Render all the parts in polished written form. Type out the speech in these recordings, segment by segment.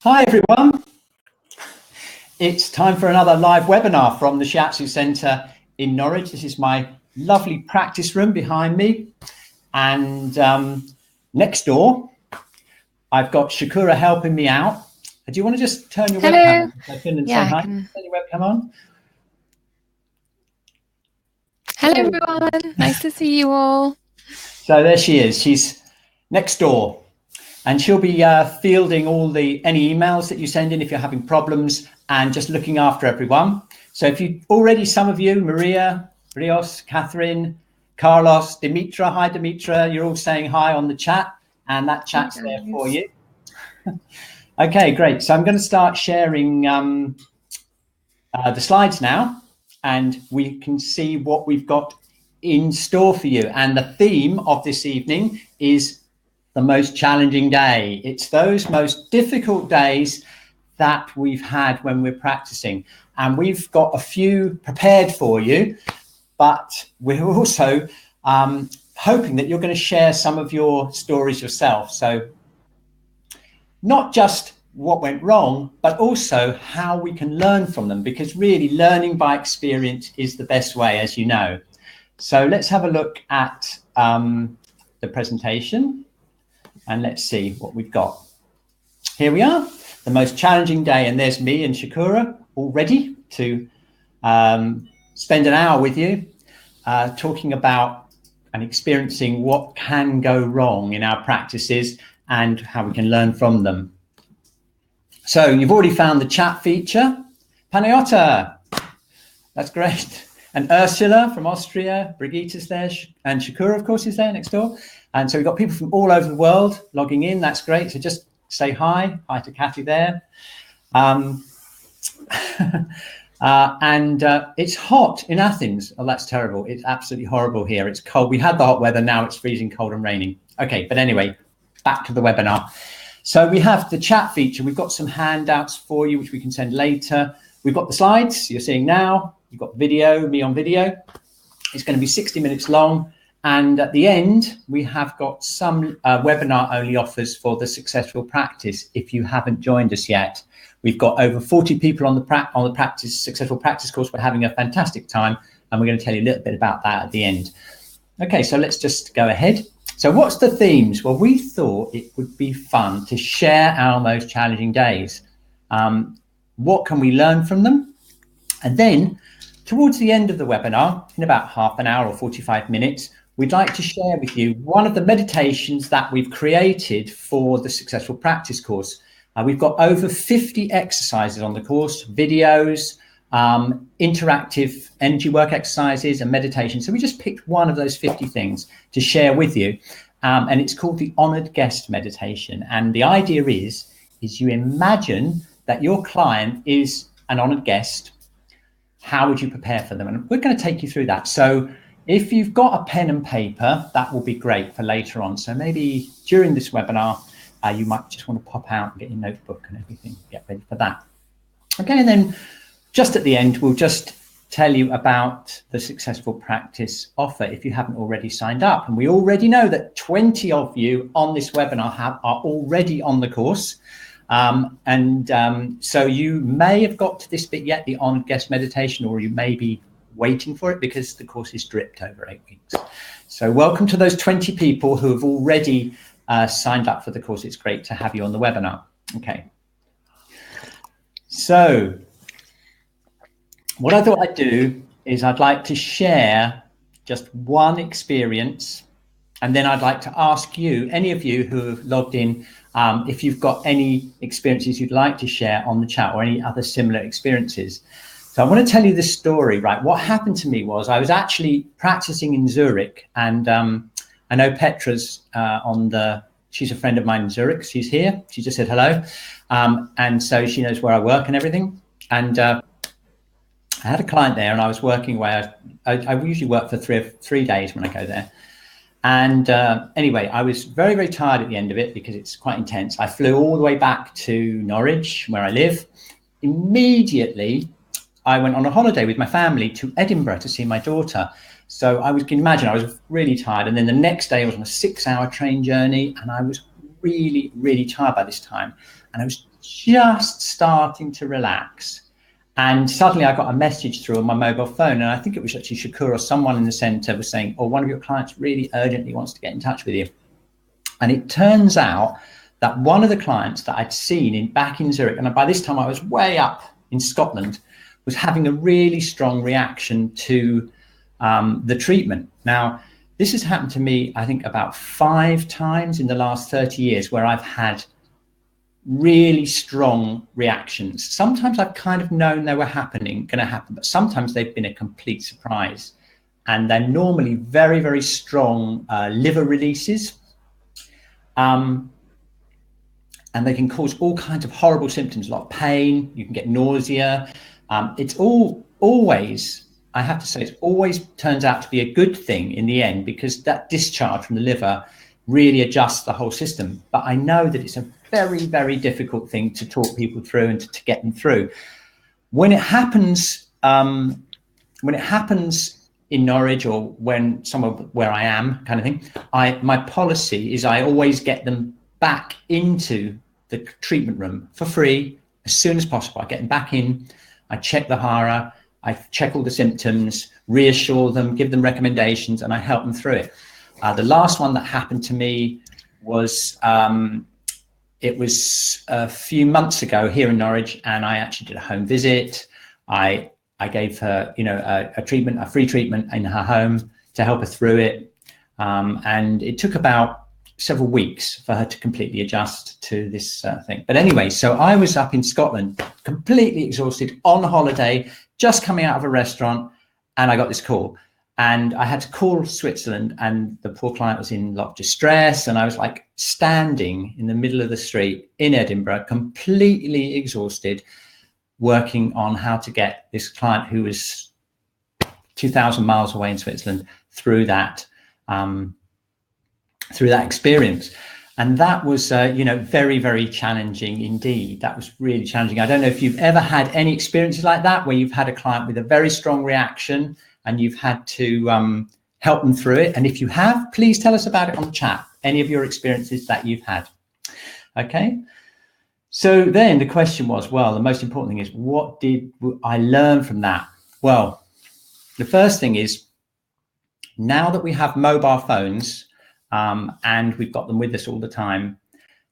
Hi everyone, it's time for another live webinar from the Shiatsu Centre in Norwich. This is my lovely practice room behind me, and next door I've got Shakura helping me out. Do you want to just turn your webcam on a second and say hi? Turn your webcam on. Hello everyone, nice to see you all. So there she is, she's next door. And she'll be fielding any emails that you send in if you're having problems, and just looking after everyone. So if you already, some of you, Maria, Rios, Catherine, Carlos, Dimitra, hi Dimitra, you're all saying hi on the chat, and that chat's there for you. Okay, great. So I'm going to start sharing the slides now, and we can see what we've got in store for you. And the theme of this evening is the most challenging day. It's those most difficult days that we've had when we're practicing. And we've got a few prepared for you, but we're also hoping that you're going to share some of your stories yourself. So not just what went wrong, but also how we can learn from them, because really learning by experience is the best way, as you know. So let's have a look at the presentation. And let's see what we've got. Here we are, the most challenging day. And there's me and Shakura all ready to spend an hour with you talking about and experiencing what can go wrong in our practices and how we can learn from them. So you've already found the chat feature. Panayota, that's great. And Ursula from Austria, Brigitte's there, and Shakura, of course, is there next door. And so we've got people from all over the world logging in. That's great. So just say hi. Hi to Kathy there. It's hot in Athens. Oh, that's terrible. It's absolutely horrible here. It's cold. We had the hot weather. Now it's freezing cold and raining. Okay, but anyway, back to the webinar. So we have the chat feature. We've got some handouts for you, which we can send later. We've got the slides you're seeing now. You've got video, me on video. It's going to be 60 minutes long. And at the end, we have got some webinar-only offers for the successful practice. If you haven't joined us yet, we've got over 40 people on the successful practice course. We're having a fantastic time, and we're going to tell you a little bit about that at the end. Okay, so let's just go ahead. So what's the themes? Well, we thought it would be fun to share our most challenging days. What can we learn from them? And then towards the end of the webinar, in about half an hour or 45 minutes, we'd like to share with you one of the meditations that we've created for the successful practice course. We've got over 50 exercises on the course, videos, interactive energy work exercises and meditation. So we just picked one of those 50 things to share with you. And it's called the Honored Guest Meditation. And the idea is you imagine that your client is an honored guest. How would you prepare for them? And we're going to take you through that. So if you've got a pen and paper, that will be great for later on. So maybe during this webinar, you might just want to pop out and get your notebook and everything, get ready for that. Okay, and then just at the end, we'll just tell you about the successful practice offer if you haven't already signed up. And we already know that 20 of you on this webinar are already on the course. So you may have got to this bit yet, the Honored Guest Meditation, or you may be waiting for it because the course is dripped over 8 weeks. So welcome to those 20 people who have already signed up for the course. It's great to have you on the webinar. Okay. So what I thought I'd do is I'd like to share just one experience, and then I'd like to ask you, any of you who have logged in, if you've got any experiences you'd like to share on the chat or any other similar experiences. So I want to tell you this story, right? What happened to me was I was actually practicing in Zurich, and I know Petra's she's a friend of mine in Zurich. She's here. She just said hello. And so she knows where I work and everything. And I had a client there, and I was working away. I usually work for three days when I go there. And anyway, I was very, very tired at the end of it because it's quite intense. I flew all the way back to Norwich, where I live. Immediately, I went on a holiday with my family to Edinburgh to see my daughter. So you can imagine I was really tired. And then the next day I was on a 6-hour train journey, and I was really, really tired by this time. and I was just starting to relax. And suddenly I got a message through on my mobile phone, and I think it was actually Shakur or someone in the center was saying, oh, one of your clients really urgently wants to get in touch with you. And it turns out that one of the clients that I'd seen back in Zurich, and by this time I was way up in Scotland, was having a really strong reaction to the treatment. Now, this has happened to me, I think, about 5 times in the last 30 years where I've had really strong reactions. Sometimes I've kind of known they were going to happen, but sometimes they've been a complete surprise. And they're normally very, very strong liver releases. And they can cause all kinds of horrible symptoms, a lot of pain. You can get nausea. It's always, I have to say, it always turns out to be a good thing in the end, because that discharge from the liver really adjusts the whole system. But I know that it's a very, very difficult thing to talk people through and to get them through. When it happens in Norwich, or when somewhere where I am kind of thing, my policy is I always get them back into the treatment room for free as soon as possible. I get them back in, I check the HARA, I check all the symptoms, reassure them, give them recommendations, and I help them through it. The last one that happened to me was, it was a few months ago here in Norwich, and I actually did a home visit. I gave her, a free treatment in her home to help her through it. And it took about several weeks for her to completely adjust to this thing. But anyway, so I was up in Scotland, completely exhausted, on holiday, just coming out of a restaurant, and I got this call. And I had to call Switzerland, and the poor client was in a lot of distress. And I was like standing in the middle of the street in Edinburgh, completely exhausted, working on how to get this client who was 2,000 miles away in Switzerland through that experience. And that was, very, very challenging indeed. That was really challenging. I don't know if you've ever had any experiences like that, where you've had a client with a very strong reaction and you've had to help them through it. And if you have, please tell us about it on the chat, any of your experiences that you've had. Okay. So then the question was, well, the most important thing is, what did I learn from that? Well, the first thing is, now that we have mobile phones and we've got them with us all the time,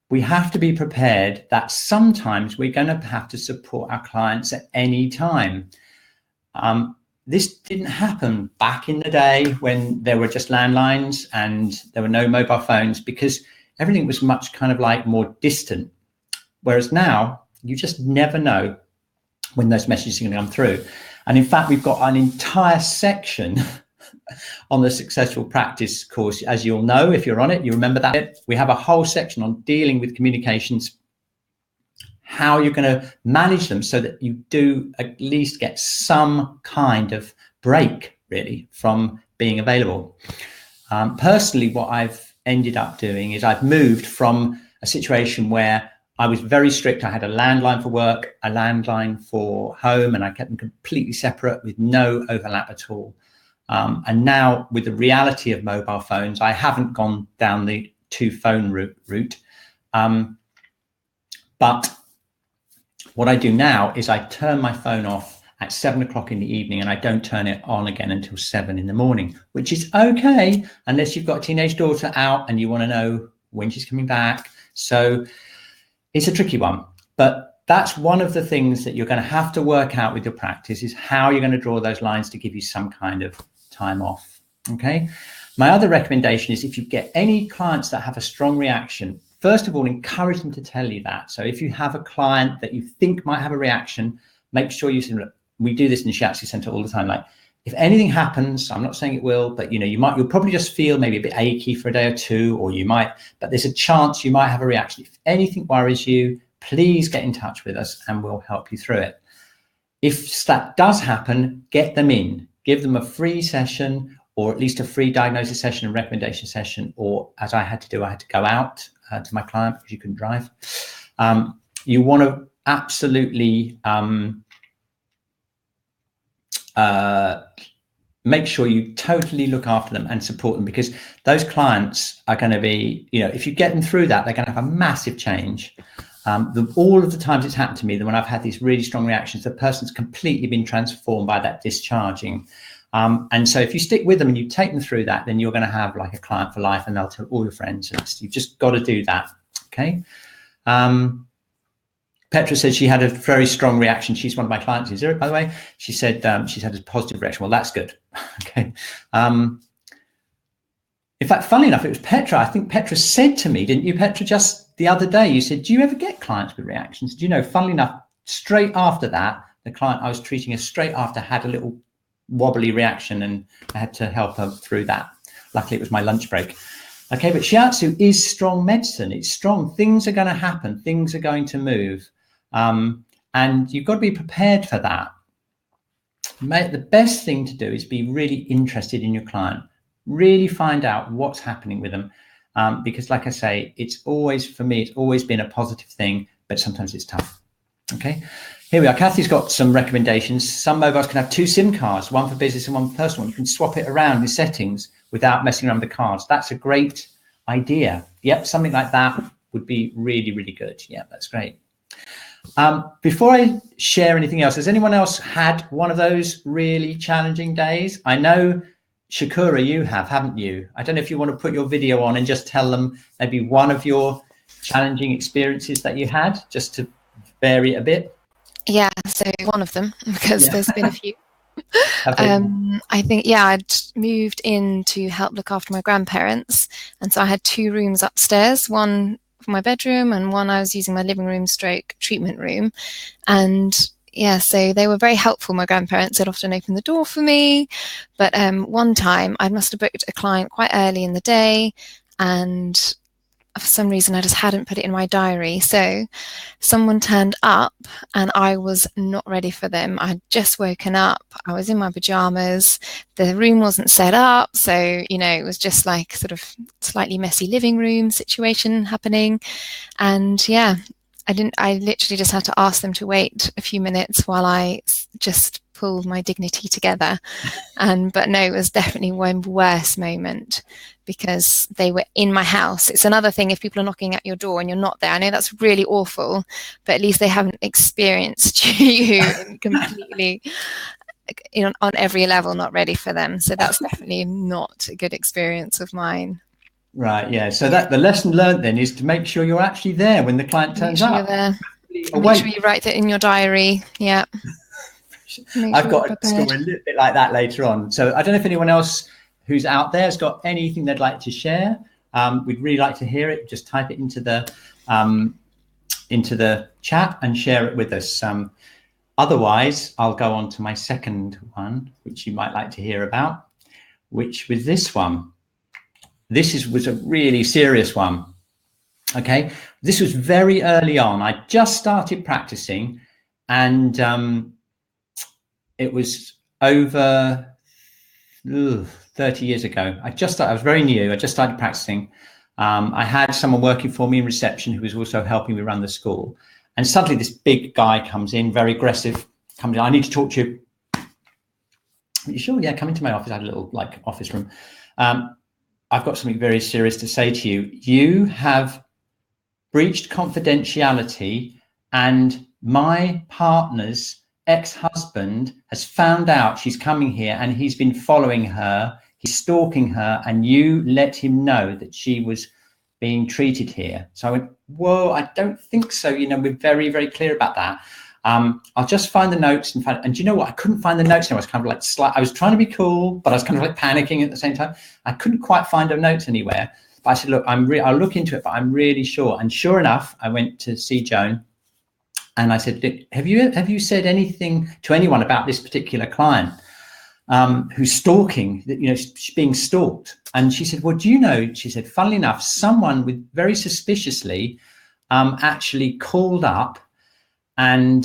we have to be prepared that sometimes we're going to have to support our clients at any time. This didn't happen back in the day when there were just landlines and there were no mobile phones, because everything was much kind of like more distant. Whereas now, you just never know when those messages are going to come through. And in fact, we've got an entire section on the Successful Practice course. As you'll know, if you're on it, you remember that. We have a whole section on dealing with communications, how you're going to manage them so that you do at least get some kind of break, really, from being available. Personally, what I've ended up doing is I've moved from a situation where I was very strict. I had a landline for work, a landline for home, and I kept them completely separate with no overlap at all. And now, with the reality of mobile phones, I haven't gone down the 2-phone route. But what I do now is I turn my phone off at 7 o'clock in the evening, and I don't turn it on again until 7 in the morning, which is okay, unless you've got a teenage daughter out and you want to know when she's coming back. So it's a tricky one, but that's one of the things that you're going to have to work out with your practice, is how you're going to draw those lines to give you some kind of time off. Okay. My other recommendation is, if you get any clients that have a strong reaction, first of all, encourage them to tell you that. So if you have a client that you think might have a reaction, make sure you say, we do this in the Shiatsu Center all the time. Like, if anything happens, I'm not saying it will, but you'll probably just feel maybe a bit achy for a day or two, or but there's a chance you might have a reaction. If anything worries you, please get in touch with us and we'll help you through it. If that does happen, get them in, give them a free session, or at least a free diagnosis session and recommendation session. Or, as I had to do, I had to go out to my client because you couldn't drive. You want to absolutely make sure you totally look after them and support them, because those clients are going to be, if you get them through that, they're going to have a massive change. All of the times it's happened to me, that when I've had these really strong reactions, the person's completely been transformed by that discharging. And so if you stick with them and you take them through that, then you're going to have like a client for life, and they'll tell all your friends. You've just got to do that. Okay. Petra said she had a very strong reaction. She's one of my clients in Zurich, by the way. She said she's had a positive reaction. Well, that's good. Okay. In fact, funnily enough, it was Petra. I think Petra said to me, didn't you, Petra, just the other day, you said, do you ever get clients with reactions? Do you know, funnily enough, straight after that, the client I was treating her straight after had a little wobbly reaction, and I had to help her through that. Luckily, it was my lunch break. Okay, but shiatsu is strong medicine. It's strong. Things are going to happen. Things are going to move. And you've got to be prepared for that. The best thing to do is be really interested in your client. Really find out what's happening with them. Because like I say, it's always, for me, it's always been a positive thing, but sometimes it's tough. Okay, here we are. Kathy's got some recommendations. Some mobiles can have 2 SIM cards, one for business and one for personal. You can swap it around in settings without messing around with the cards. That's a great idea. Yep, something like that would be really, really good. Yeah, that's great. Before I share anything else, has anyone else had one of those really challenging days? I know, Shakura, you have, haven't you? I don't know if you want to put your video on and just tell them maybe one of your challenging experiences that you had, just to vary a bit. Yeah, so one of them, because there's been a few. I think, I'd moved in to help look after my grandparents. And so I had 2 rooms upstairs, one for my bedroom and one I was using my living room stroke treatment room. And so they were very helpful. My grandparents had often opened the door for me. But one time I must have booked a client quite early in the day, and for some reason I just hadn't put it in my diary. So someone turned up and I was not ready for them. I had just woken up. I was in my pajamas. The room wasn't set up. So, it was just like sort of slightly messy living room situation happening. And I literally just had to ask them to wait a few minutes while I just pulled my dignity together. But no, it was definitely one worse moment, because they were in my house. It's another thing if people are knocking at your door and you're not there. I know that's really awful, but at least they haven't experienced you completely on every level, not ready for them. So that's definitely not a good experience of mine. Right, yeah. So that the lesson learned then is to make sure you're actually there when the client turns up. You're there. Make sure you write that in your diary. Yeah. I've got a story a little bit like that later on. So I don't know if anyone else who's out there has got anything they'd like to share. We'd really like to hear it. Just type it into the chat and share it with us. Otherwise, I'll go on to my second one, which you might like to hear about, which was this one. This was a really serious one. Okay, this was very early on. I just started practicing, and it was over 30 years ago. I was very new. I just started practicing. I had someone working for me in reception who was also helping me run the school. And suddenly this big guy comes in, very aggressive, comes in. I need to talk to you. Are you sure? Yeah, come into my office. I had a little office room. I've got something very serious to say to you. You have breached confidentiality, and my partner's ex-husband has found out she's coming here, and he's been following her. He's stalking her, and you let him know that she was being treated here. So I went, whoa, I don't think so. We're very, very clear about that. I'll just find the notes and you know what? I couldn't find the notes. I was kind of I was trying to be cool, but I was kind of panicking at the same time. I couldn't quite find the notes anywhere. But I said, look, I'll look into it, but I'm really sure. And sure enough, I went to see Joan, and I said, have you said anything to anyone about this particular client who's stalking? She's being stalked. And she said, well, do you know? She said, funnily enough, someone very suspiciously actually called up and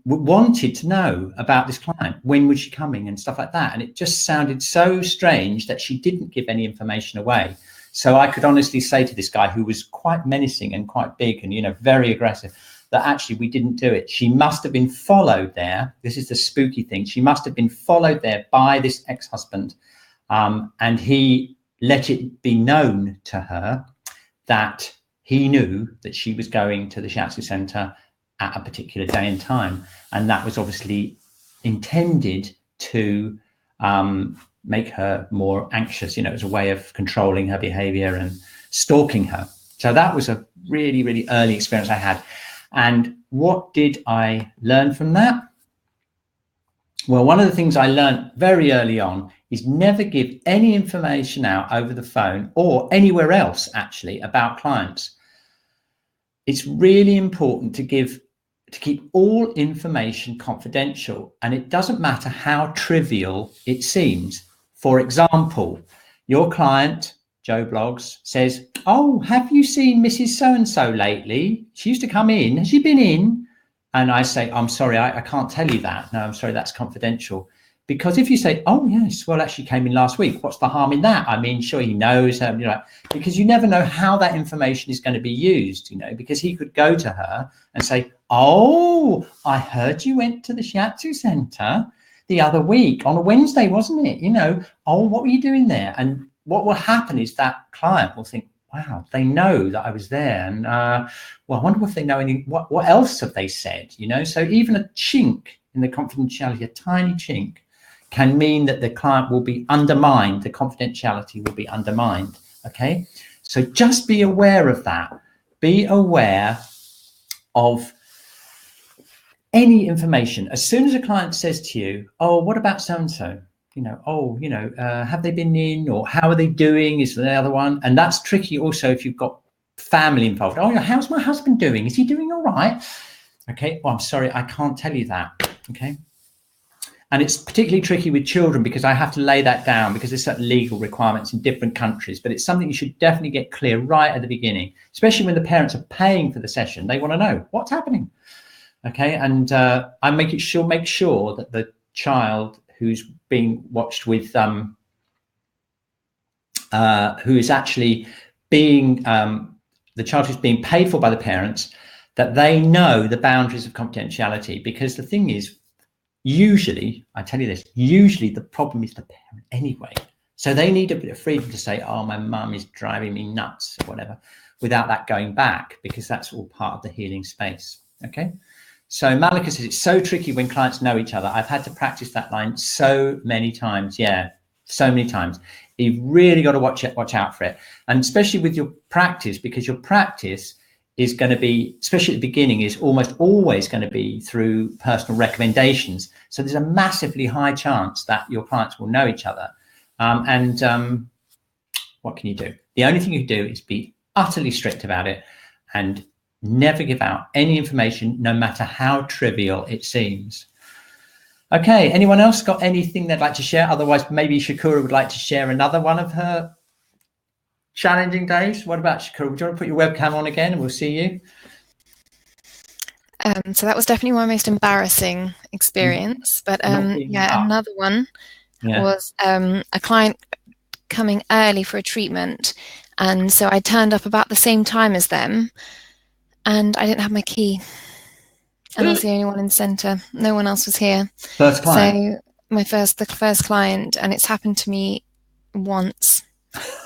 wanted to know about this client. When was she coming and stuff like that? And it just sounded so strange that she didn't give any information away. So I could honestly say to this guy, who was quite menacing and quite big and, very aggressive, that actually we didn't do it. She must have been followed there. This is the spooky thing. She must have been followed there by this ex-husband. And he let it be known to her that he knew that she was going to the shiatsu center at a particular day and time, and that was obviously intended to make her more anxious. You know, it was a way of controlling her behavior and stalking her. So that was a really, really early experience I had. And what did I learn from that? Well, one of the things I learned very early on is never give any information out over the phone or anywhere else, actually, about clients. It's really important to keep all information confidential, and it doesn't matter how trivial it seems. For example, your client, Joe Blogs, says, "Oh, have you seen Mrs. So-and-so lately? She used to come in. Has she been in?" And I say, "I'm sorry, I can't tell you that. No, I'm sorry, that's confidential." Because if you say, "Oh, yes, well, actually came in last week," what's the harm in that? I mean, sure, he knows, because you never know how that information is going to be used, because he could go to her and say, "Oh, I heard you went to the shiatsu center the other week on a Wednesday, wasn't it? Oh, what were you doing there?" And what will happen is that client will think, "Wow, they know that I was there. And well, I wonder if they know what else have they said?" So even a chink in the confidentiality, a tiny chink, can mean that the client will be undermined. The confidentiality will be undermined. Okay. So just be aware of that. Be aware of any information. As soon as a client says to you, "Oh, what about so-and-so? Have they been in, or how are they doing?" is the other one. And that's tricky also if you've got family involved. "Oh, how's my husband doing? Is he doing all right?" Okay, well, I'm sorry, I can't tell you that. Okay. And it's particularly tricky with children because I have to lay that down because there's certain legal requirements in different countries, but it's something you should definitely get clear right at the beginning, especially when the parents are paying for the session. They want to know what's happening. Okay. And I make sure that the child who's being watched with, who is actually being, the child who's being paid for by the parents, that they know the boundaries of confidentiality. Because the thing is, usually the problem is the parent anyway. So they need a bit of freedom to say, "Oh, my mum is driving me nuts," or whatever, without that going back, because that's all part of the healing space. Okay. So Malika says it's so tricky when clients know each other. I've had to practice that line so many times. Yeah, so many times. You've really got to watch out for it. And especially with your practice, because your practice is going to be, especially at the beginning, is almost always going to be through personal recommendations. So there's a massively high chance that your clients will know each other. What can you do? The only thing you can do is be utterly strict about it and never give out any information, no matter how trivial it seems. Okay, anyone else got anything they'd like to share? Otherwise, maybe Shakura would like to share another one of her challenging days. What about Shakura? Would you want to put your webcam on again and we'll see you? So that was definitely my most embarrassing experience. But another one was a client coming early for a treatment. And so I turned up about the same time as them, and I didn't have my key. And I was the only one in the centre. No one else was here. First client? So the first client, and it's happened to me once.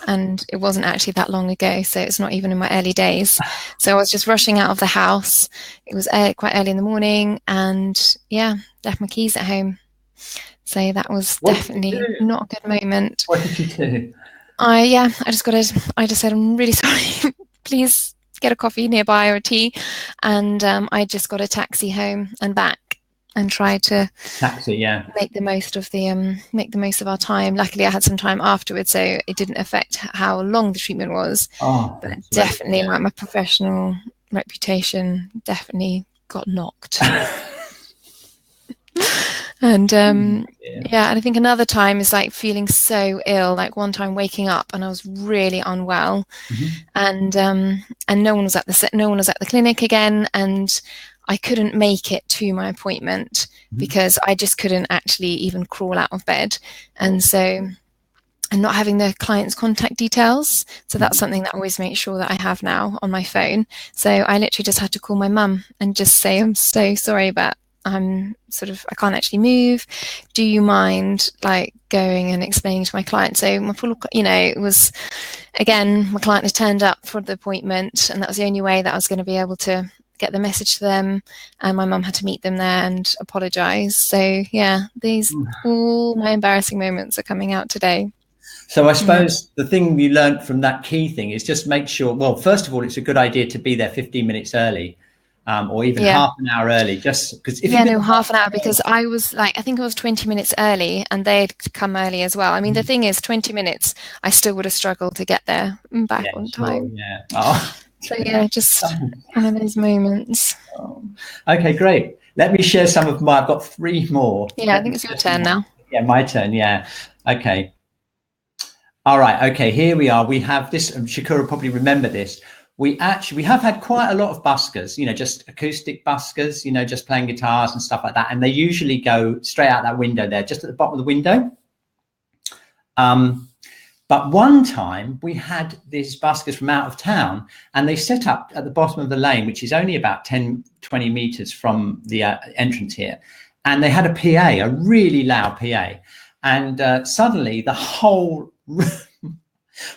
And it wasn't actually that long ago, so it's not even in my early days. So I was just rushing out of the house. It was quite early in the morning, and left my keys at home. So that was definitely not a good moment. What did you do? I just said, "I'm really sorry. Please get a coffee nearby or a tea," and I just got a taxi home and back. And try to make the most of our time. Luckily, I had some time afterwards, so it didn't affect how long the treatment was. But definitely, like, my professional reputation definitely got knocked. And and I think another time is like feeling so ill. Like one time waking up and I was really unwell, and no one was at the clinic again, and I couldn't make it to my appointment because I just couldn't actually even crawl out of bed. And not having the client's contact details. So that's something that I always make sure that I have now on my phone. So I literally just had to call my mum and just say, "I'm so sorry, but I can't actually move. Do you mind like going and explaining to my client? So my full, it was, again, my client had turned up for the appointment, and that was the only way that I was going to be able to get the message to them, and my mum had to meet them there and apologize. So yeah, all my embarrassing moments are coming out today. So I suppose the thing you learned from that key thing is just make sure, well, first of all, it's a good idea to be there 15 minutes early, or even half an hour early, just because half an hour, because I was I think I was 20 minutes early and they'd come early as well. I mean, the thing is, 20 minutes, I still would have struggled to get there back on time. So yeah, just one of those moments. Okay, great. Let me share some of I've got 3 more. Yeah, I think it's your turn now. Yeah, my turn. Yeah. Okay. All right. Okay, here we are. We have this, Shakura will probably remember this. We have had quite a lot of buskers, just acoustic buskers, just playing guitars and stuff like that. And they usually go straight out that window there, just at the bottom of the window. But one time we had these buskers from out of town, and they set up at the bottom of the lane, which is only about 10, 20 meters from the entrance here. And they had a PA, a really loud PA. And suddenly the whole room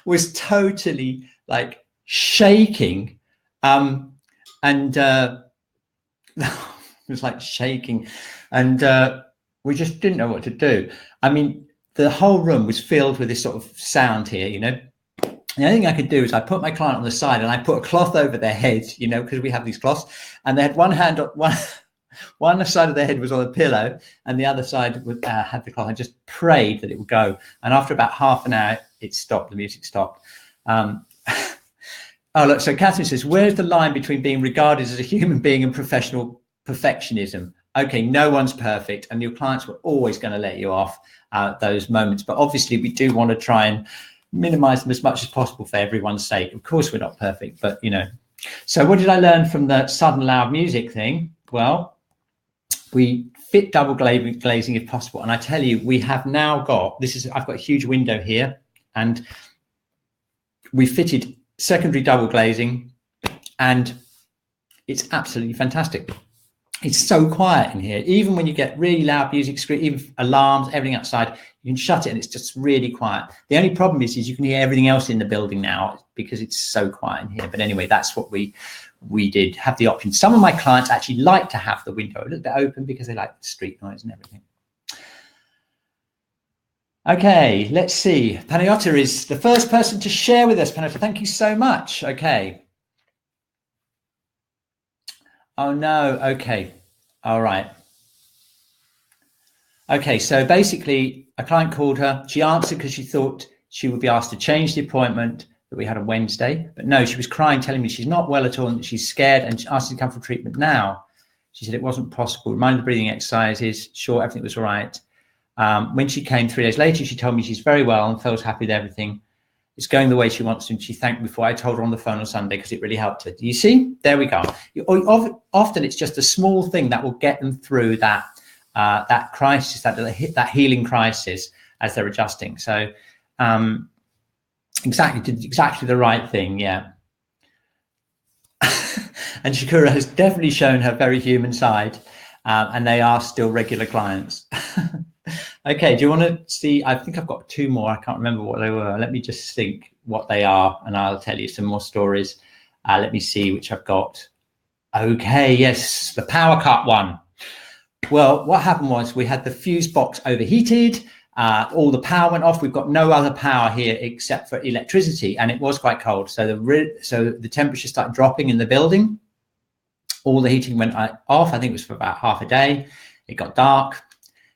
was totally like shaking. And it was like shaking. And we just didn't know what to do. I mean, the whole room was filled with this sort of sound here, The only thing I could do is I put my client on the side and I put a cloth over their head, because we have these cloths, and they had one hand on one side of their head was on a pillow and the other side would had the cloth. I just prayed that it would go. And after about half an hour, it stopped. The music stopped. Oh, look. So Catherine says, where's the line between being regarded as a human being and professional perfectionism? Okay, no one's perfect, and your clients were always going to let you off those moments. But obviously, we do want to try and minimize them as much as possible for everyone's sake. Of course, we're not perfect, but So what did I learn from the sudden loud music thing? Well, we fit double glazing if possible. And I tell you, we have now got, I've got a huge window here, and we fitted secondary double glazing, and it's absolutely fantastic. It's so quiet in here. Even when you get really loud music, even alarms, everything outside, you can shut it and it's just really quiet. The only problem is you can hear everything else in the building now because it's so quiet in here. But anyway, that's what we did have the option. Some of my clients actually like to have the window a little bit open because they like the street noise and everything. Okay, let's see. Panayota is the first person to share with us. Panayota, thank you so much. Okay. Oh, no. Okay. All right. Okay. So basically, a client called her. She answered because she thought she would be asked to change the appointment that we had on Wednesday. But no, she was crying, telling me she's not well at all and that she's scared, and she asked to come for treatment now. She said it wasn't possible. Reminded the breathing exercises. Sure, everything was all right. When she came 3 days later, she told me she's very well and feels happy with everything. It's going the way she wants to, and she thanked me before. I told her on the phone on Sunday because it really helped her. Do you see? There we go. Often it's just a small thing that will get them through that crisis, that healing crisis as they're adjusting. So exactly the right thing, yeah. And Shakura has definitely shown her very human side, and they are still regular clients. Okay, do you want to see? I think I've got 2 more. I can't remember what they were. Let me just think what they are, and I'll tell you some more stories. Let me see which I've got. Okay, yes, the power cut one. Well, what happened was we had the fuse box overheated. All the power went off. We've got no other power here except for electricity, and it was quite cold. So the temperature started dropping in the building. All the heating went off. I think it was for about half a day. It got dark.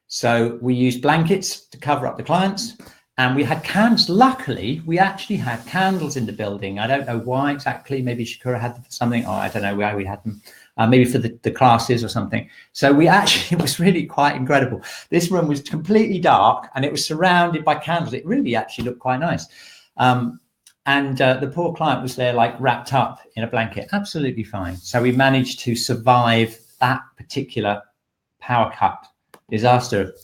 So we used blankets to cover up the clients, and we had candles. Luckily, we actually had candles in the building. I don't know why exactly. Maybe Shakura had them for something. I don't know why we had them. Maybe for the classes or something. So it was really quite incredible. This room was completely dark and it was surrounded by candles. It really actually looked quite nice. And the poor client was there like wrapped up in a blanket, absolutely fine. So we managed to survive that particular power cut disaster.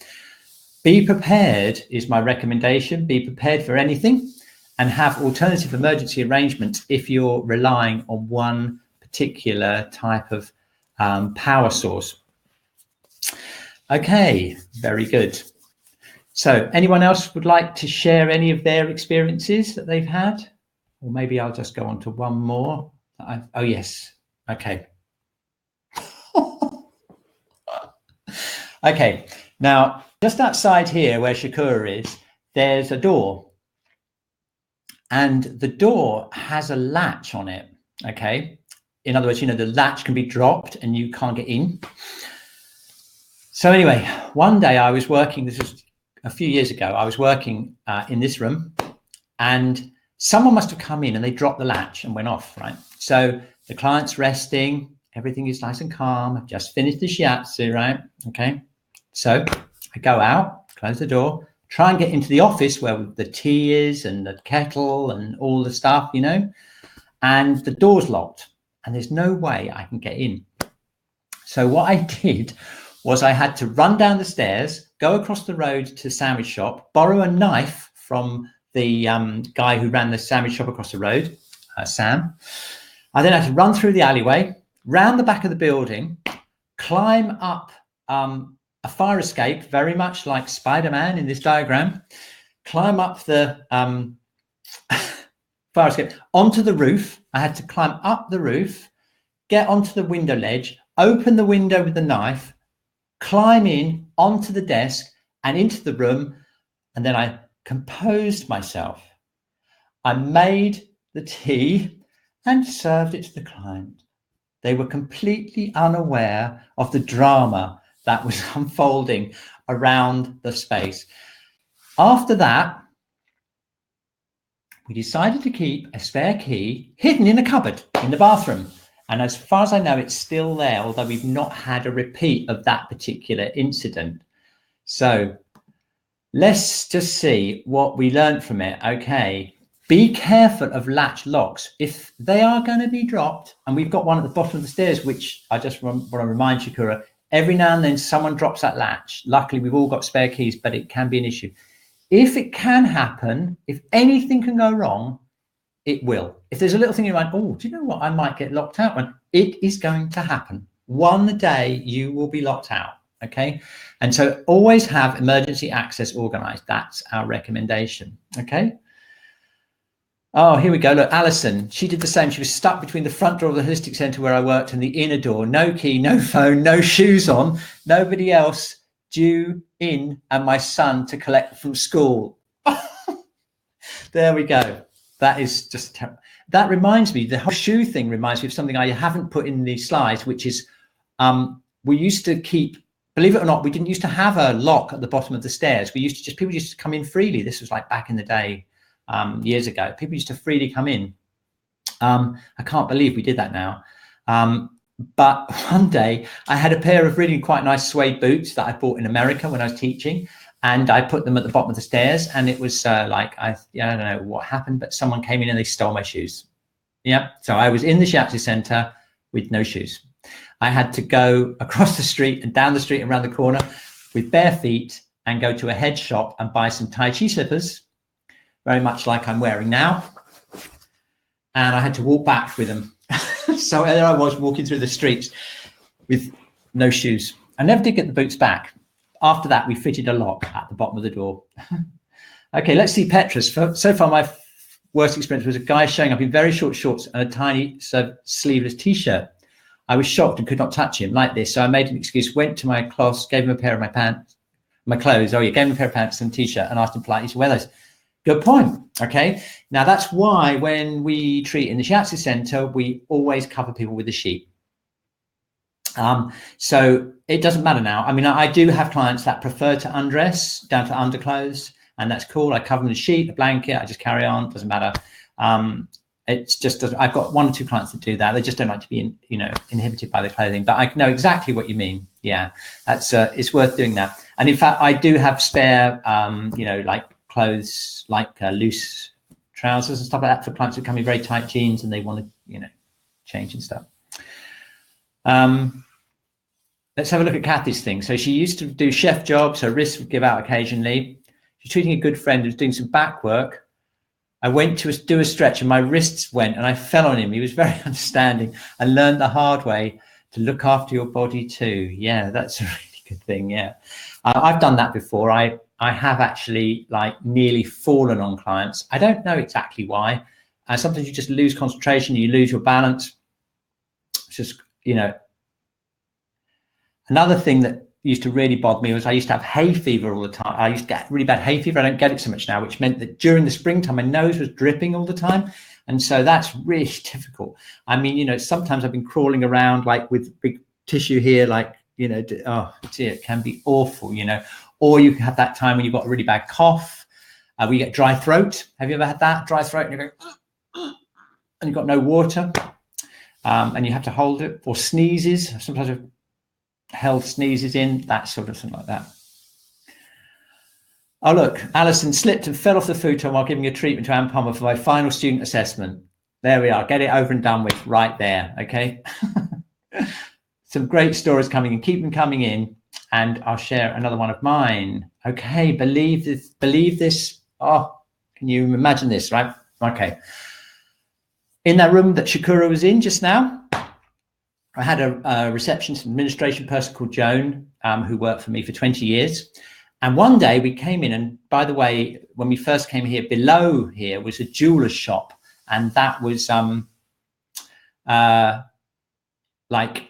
Be prepared is my recommendation. Be prepared for anything and have alternative emergency arrangements if you're relying on one particular type of power source. Okay, very good. So anyone else would like to share any of their experiences that they've had? Or maybe I'll just go on to one more. Oh, yes. Okay. Okay. Now, just outside here where Shakura is, there's a door. And the door has a latch on it. Okay. In other words, the latch can be dropped and you can't get in. So anyway, one day I was working, this was a few years ago, I was working in this room, and someone must have come in and they dropped the latch and went off, right? So the client's resting, everything is nice and calm. I've just finished the shiatsu, right? Okay. So I go out, close the door, try and get into the office where the tea is and the kettle and all the stuff, and the door's locked and there's no way I can get in. So what I did was I had to run down the stairs, go across the road to the sandwich shop, borrow a knife from the guy who ran the sandwich shop across the road, Sam. I then had to run through the alleyway, round the back of the building, climb up a fire escape, very much like Spider-Man in this diagram, climb up the fire escape onto the roof. I had to climb up the roof, get onto the window ledge, open the window with the knife, climb in onto the desk and into the room, and then I composed myself. I made the tea and served it to the client. They were completely unaware of the drama that was unfolding around the space. After that, we decided to keep a spare key hidden in a cupboard in the bathroom. And as far as I know, it's still there, although we've not had a repeat of that particular incident. So let's just see what we learned from it. Okay. Be careful of latch locks. If they are going to be dropped, and we've got one at the bottom of the stairs, which I just want to remind Shakura, every now and then someone drops that latch. Luckily, we've all got spare keys, but it can be an issue. If it can happen, if anything can go wrong, it will. If there's a little thing in your mind, oh, do you know what? I might get locked out. It is going to happen. One day you will be locked out. Okay. And so always have emergency access organized. That's our recommendation. Okay. Oh, here we go. Look, Alison, she did the same. She was stuck between the front door of the holistic center where I worked and the inner door. No key, no phone, no shoes on, nobody else due in, and my son to collect from school. There we go. That is just terrible. That reminds me, the whole shoe thing reminds me of something I haven't put in the slides, which is we used to keep, believe it or not, we didn't used to have a lock at the bottom of the stairs. People used to come in freely. This was like back in the day, years ago. People used to freely come in. I can't believe we did that now. But one day I had a pair of really quite nice suede boots that I bought in America when I was teaching. And I put them at the bottom of the stairs, and it was I don't know what happened, but someone came in and they stole my shoes. Yeah. So I was in the shiatsu center with no shoes. I had to go across the street and down the street and around the corner with bare feet and go to a head shop and buy some Tai Chi slippers, very much like I'm wearing now. And I had to walk back with them. So there I was walking through the streets with no shoes. I never did get the boots back. After that, we fitted a lock at the bottom of the door. Okay, let's see Petrus. So far, my worst experience was a guy showing up in very short shorts and a tiny sleeveless T-shirt. I was shocked and could not touch him like this. So I made an excuse, went to my class, gave him a pair of my clothes. Oh, yeah, gave him a pair of pants and T-shirt and asked him politely to wear those. Good point. Okay, now that's why when we treat in the shiatsu center, we always cover people with a sheet. So it doesn't matter now. I mean, I do have clients that prefer to undress down to underclothes, and that's cool. I cover them with a sheet, a blanket. I just carry on. Doesn't matter. It's just I've got one or two clients that do that. They just don't like to be, inhibited by the clothing. But I know exactly what you mean. Yeah, that's it's worth doing that. And in fact, I do have spare, like clothes, like loose trousers and stuff like that for clients who come in very tight jeans and they want to, change and stuff. Let's have a look at Kathy's thing. So she used to do chef jobs. Her wrists would give out occasionally. She's treating a good friend who's doing some back work. I went to do a stretch and my wrists went and I fell on him. He was very understanding and learned the hard way to look after your body too. Yeah, that's a really good thing. Yeah, I've done that before. I have actually like nearly fallen on clients. I don't know exactly why. Sometimes you just lose concentration, you lose your balance. It's just, you know. Another thing that used to really bother me was I used to have hay fever all the time. I used to get really bad hay fever. I don't get it so much now, which meant that during the springtime, my nose was dripping all the time. And so that's really difficult. I mean, you know, sometimes I've been crawling around like with big tissue here, like, you know, oh dear, it can be awful, you know. Or you can have that time when you've got a really bad cough, where you get dry throat. Have you ever had that? Dry throat, and you go, and you've got no water, and you have to hold it. Or sneezes. Sometimes I've held sneezes in, that sort of thing like that. Oh, look, Alison slipped and fell off the futon while giving a treatment to Anne Palmer for my final student assessment. There we are. Get it over and done with right there. Okay. Some great stories coming in. Keep them coming in, and I'll share another one of mine. Okay. Believe this. Believe this. Oh, can you imagine this? Right. Okay. In that room that Shakura was in just now, I had a receptionist administration person called Joan, who worked for me for 20 years. And one day we came in, and by the way, when we first came here, below here was a jeweler's shop. And that was like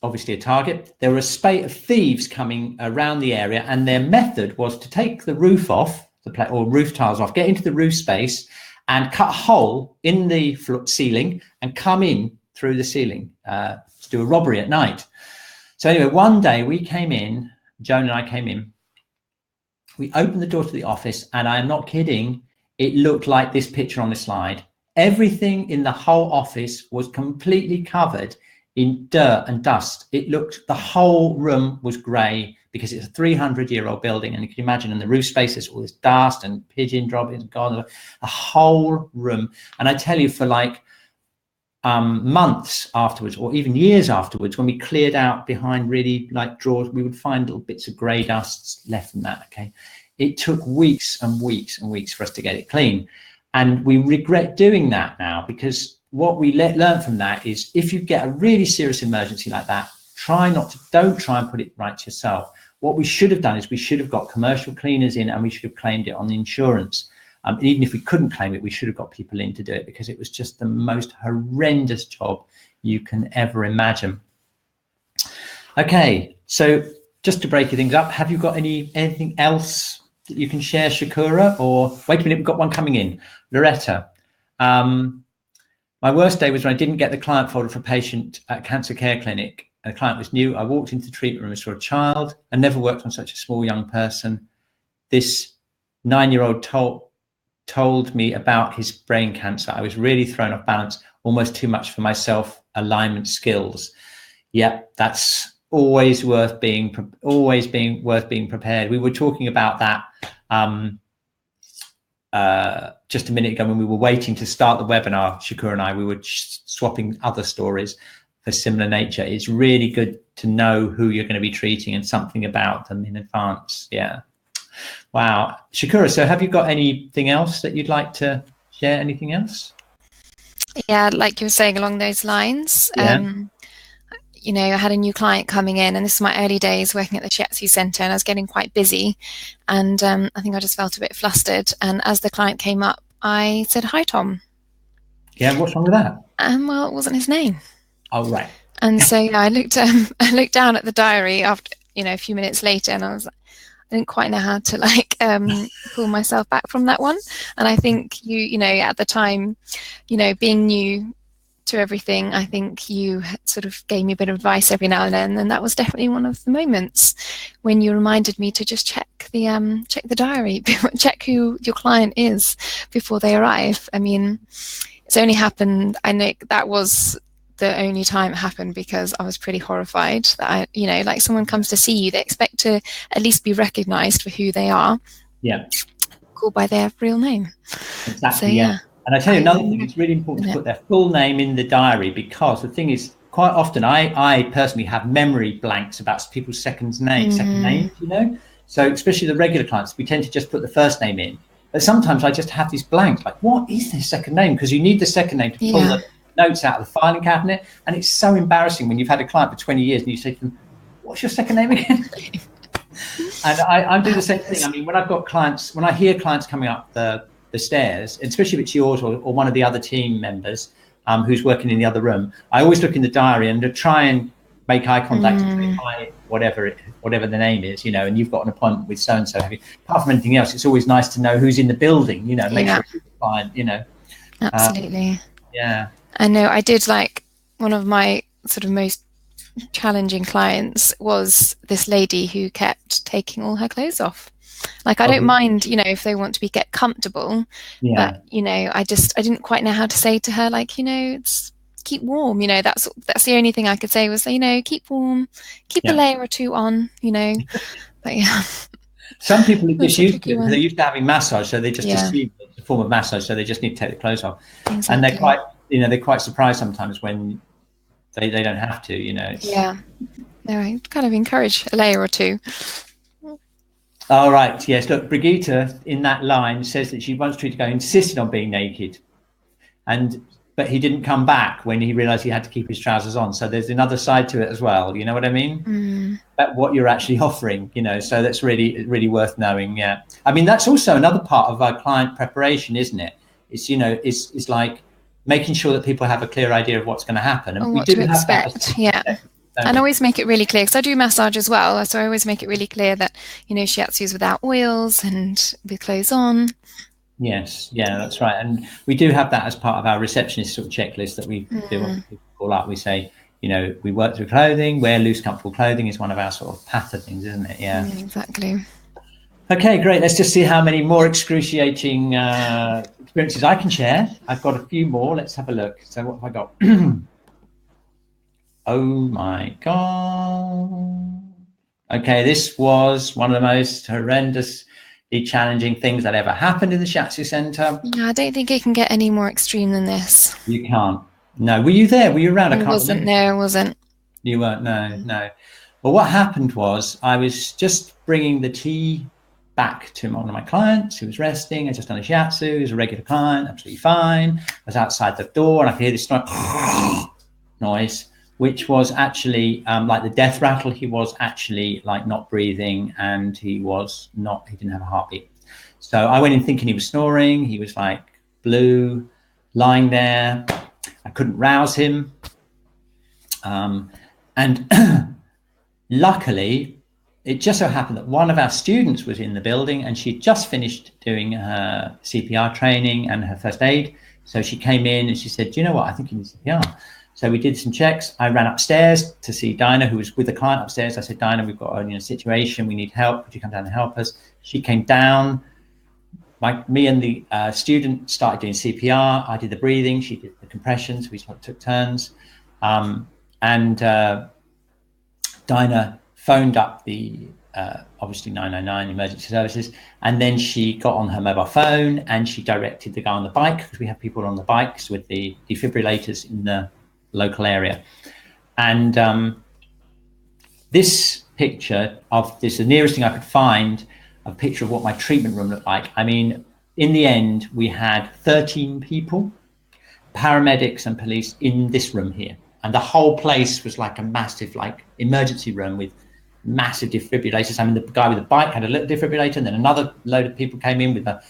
obviously a target. There were a spate of thieves coming around the area, and their method was to take the roof off, or roof tiles off, get into the roof space and cut a hole in the ceiling and come in through the ceiling to do a robbery at night. So anyway, one day we came in, Joan and I came in, we opened the door to the office, and I am not kidding, it looked like this picture on the slide. Everything in the whole office was completely covered in dirt and dust. It looked, the whole room was grey because it's a 300-year-old building, and you can imagine in the roof space there's all this dust and pigeon droppings, the whole room. And I tell you, for like months afterwards, or even years afterwards, when we cleared out behind really like drawers, we would find little bits of grey dust left from that. Okay, it took weeks and weeks and weeks for us to get it clean, and we regret doing that now, because what we learn from that is, if you get a really serious emergency like that, don't try and put it right yourself. What we should have done is we should have got commercial cleaners in, and we should have claimed it on the insurance. And even if we couldn't claim it, we should have got people in to do it, because it was just the most horrendous job you can ever imagine. Okay, so just to break things up, have you got anything else that you can share, Shakura? Or wait a minute, we've got one coming in. Loretta, my worst day was when I didn't get the client folder for a patient at cancer care clinic. And the client was new. I walked into the treatment room and saw a child. I never worked on such a small young person. This 9-year-old told me about his brain cancer. I was really thrown off balance, almost too much for my self-alignment skills. Yeah, that's always worth being prepared. We were talking about that just a minute ago when we were waiting to start the webinar. Shakura and I, we were swapping other stories for similar nature. It's really good to know who you're going to be treating and something about them in advance. Yeah. Wow. Shakura, so have you got anything else that you'd like to share? Anything else? Yeah, like you were saying along those lines. Yeah. You know, I had a new client coming in, and this is my early days working at the Shiatsu Centre, and I was getting quite busy, and I think I just felt a bit flustered. And as the client came up, I said, "Hi, Tom." Yeah, what's wrong with that? Well, it wasn't his name. Oh, right. And so yeah, I looked down at the diary after, you know, a few minutes later, and I didn't quite know how to like pull myself back from that one. And I think you know, at the time, you know, being new to everything, I think you sort of gave me a bit of advice every now and then, and that was definitely one of the moments when you reminded me to just check the diary, check who your client is before they arrive. I mean, it's only happened, I know that was the only time it happened because I was pretty horrified that you know, like someone comes to see you, they expect to at least be recognized for who they are. Yeah. Called by their real name. Exactly. So, yeah. And I tell you another thing, it's really important to put their full name in the diary, because the thing is, quite often I personally have memory blanks about people's second names, you know. So especially the regular clients, we tend to just put the first name in. But sometimes I just have these blanks, like, what is their second name? Because you need the second name to pull the notes out of the filing cabinet. And it's so embarrassing when you've had a client for 20 years and you say to them, what's your second name again? And I do the same thing. I mean, when I hear clients coming up the stairs, especially if it's yours or one of the other team members who's working in the other room, I always look in the diary and to try and make eye contact and say hi, whatever the name is, you know, and you've got an appointment with so-and-so. Apart from anything else, it's always nice to know who's in the building, you know, make sure it's a client, you know. Absolutely. Yeah. I know I did, like, one of my sort of most challenging clients was this lady who kept taking all her clothes off. Like, I don't mind, you know, if they want to get comfortable, but, you know, I didn't quite know how to say to her, like, you know, it's keep warm, you know, that's the only thing I could say was, you know, keep warm, keep a layer or two on, you know. But yeah, some people are just used to it. They're used to having massage, so they just assume it's a form of massage, so they just need to take the clothes off. Exactly. And they're quite surprised sometimes when they don't have to, you know. No, I kind of encourage a layer or two. All right, yes, look, Brigitte in that line says that she wants Tree to go, insisted on being naked, but he didn't come back when he realized he had to keep his trousers on. So there's another side to it as well, you know what I mean? But what you're actually offering, you know, so that's really, really worth knowing. Yeah, I mean, that's also another part of our client preparation, isn't it? It's, you know, it's like making sure that people have a clear idea of what's going to happen, and what to expect. And always make it really clear, because I do massage as well, so I always make it really clear that, you know, shiatsu's without oils and with clothes on. Yes, yeah, that's right. And we do have that as part of our receptionist sort of checklist that we do when people call up. We say, you know, we work through clothing, wear loose, comfortable clothing is one of our sort of path of things, isn't it? Yeah, exactly. Okay, great. Let's just see how many more excruciating experiences I can share. I've got a few more. Let's have a look. So what have I got? Oh my God. Okay, this was one of the most horrendously challenging things that ever happened in the Shiatsu Center. I don't think it can get any more extreme than this. You can't. No. Were you there? Were you around? I wasn't. No, I wasn't. You weren't? No. Well, what happened was I was just bringing the tea back to one of my clients who was resting. I just done a Shiatsu. He was a regular client, absolutely fine. I was outside the door and I could hear this noise, which was actually like the death rattle. He was actually like not breathing, and he didn't have a heartbeat. So I went in thinking he was snoring. He was like blue, lying there. I couldn't rouse him. And luckily, it just so happened that one of our students was in the building, and she'd just finished doing her CPR training and her first aid. So she came in and she said, do you know what? I think you need CPR. So we did some checks. I ran upstairs to see Dinah, who was with the client upstairs. I said, Dinah, we've got a situation. We need help. Could you come down and help us? She came down. Me and the student started doing CPR. I did the breathing. She did the compressions. We took turns. And Dinah phoned up the obviously 999 emergency services, and then she got on her mobile phone and she directed the guy on the bike, because we have people on the bikes with the defibrillators in the local area. And this picture of this, the nearest thing I could find, a picture of what my treatment room looked like. I mean, in the end, we had 13 people, paramedics and police, in this room here. And the whole place was like a massive, like, emergency room with massive defibrillators. I mean, the guy with the bike had a little defibrillator, and then another load of people came in with a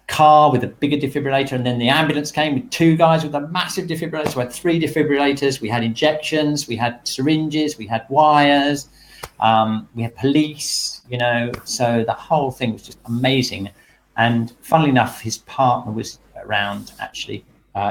car with a bigger defibrillator, and then the ambulance came with two guys with a massive defibrillator. So we had 3 defibrillators. We had injections, we had syringes, we had wires, we had police, you know. So the whole thing was just amazing. And funnily enough, his partner was around, actually,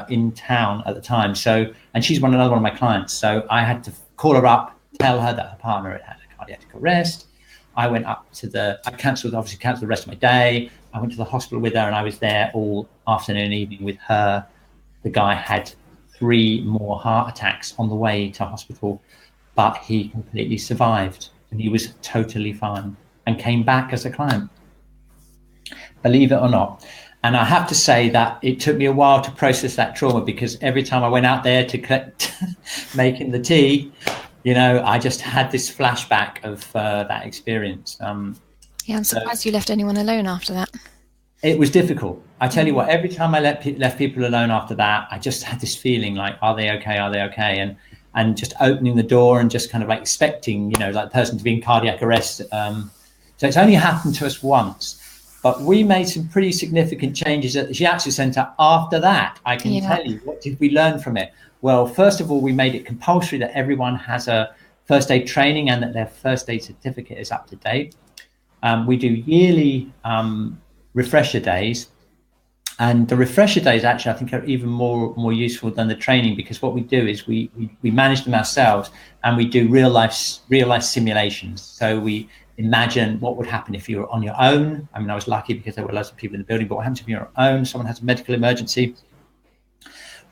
in town at the time. So, and she's another one of my clients. So I had to call her up, tell her that her partner had had a cardiac arrest. I went up to I cancelled the rest of my day. I went to the hospital with her, and I was there all afternoon and evening with her. The guy had 3 more heart attacks on the way to hospital, but he completely survived, and he was totally fine and came back as a client, believe it or not. And I have to say that it took me a while to process that trauma, because every time I went out there to collect making the tea, you know, I just had this flashback of that experience. Yeah, I'm surprised you left anyone alone after that. It was difficult. I tell you what, every time I left people alone after that, I just had this feeling like, are they okay? Are they okay? And and just opening the door and just kind of like expecting, you know, like the person to be in cardiac arrest. So it's only happened to us once, but we made some pretty significant changes at the Shiatsu Center after that. I can tell you, what did we learn from it? Well, first of all, we made it compulsory that everyone has a first aid training and that their first aid certificate is up to date. We do yearly refresher days, and the refresher days actually I think are even more useful than the training, because what we do is we manage them ourselves, and we do real life simulations. So we imagine what would happen if you were on your own. I mean, I was lucky because there were lots of people in the building, but what happens if you're on your own? Someone has a medical emergency.